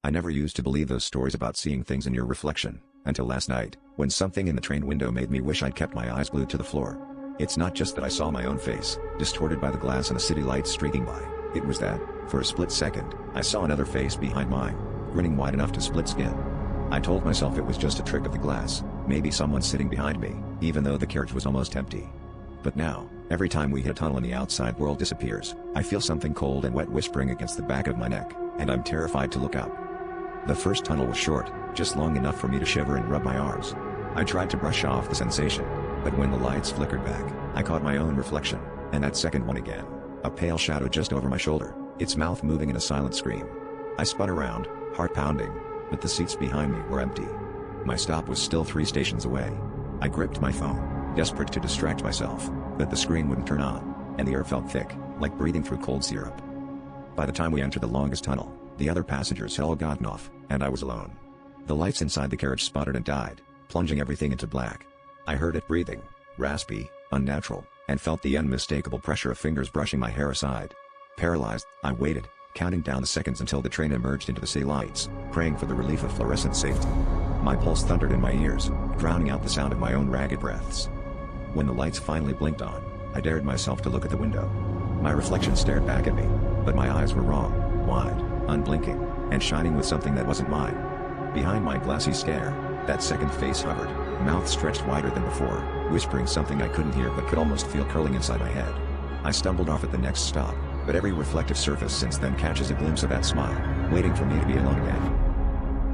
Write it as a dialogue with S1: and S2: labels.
S1: I never used to believe those stories about seeing things in your reflection, until last night, when something in the train window made me wish I'd kept my eyes glued to the floor. It's not just that I saw my own face, distorted by the glass and the city lights streaking by, it was that, for a split second, I saw another face behind mine, grinning wide enough to split skin. I told myself it was just a trick of the glass, maybe someone sitting behind me, even though the carriage was almost empty. But now, every time we hit a tunnel and the outside world disappears, I feel something cold and wet whispering against the back of my neck, and I'm terrified to look up. The first tunnel was short, just long enough for me to shiver and rub my arms. I tried to brush off the sensation, but when the lights flickered back, I caught my own reflection, and that second one again. A pale shadow just over my shoulder, its mouth moving in a silent scream. I spun around, heart pounding, but the seats behind me were empty. My stop was still 3 stations away. I gripped my phone, desperate to distract myself, but the screen wouldn't turn on, and the air felt thick, like breathing through cold syrup. By the time we entered the longest tunnel, the other passengers had all gotten off, and I was alone. The lights inside the carriage sputtered and died, plunging everything into black. I heard it breathing, raspy, unnatural, and felt the unmistakable pressure of fingers brushing my hair aside. Paralyzed, I waited, counting down the seconds until the train emerged into the city lights, praying for the relief of fluorescent safety. My pulse thundered in my ears, drowning out the sound of my own ragged breaths. When the lights finally blinked on, I dared myself to look at the window. My reflection stared back at me, but my eyes were wrong, wide, unblinking, and shining with something that wasn't mine. Behind my glassy stare, that second face hovered, mouth stretched wider than before, whispering something I couldn't hear but could almost feel curling inside my head. I stumbled off at the next stop, but every reflective surface since then catches a glimpse of that smile, waiting for me to be alone again.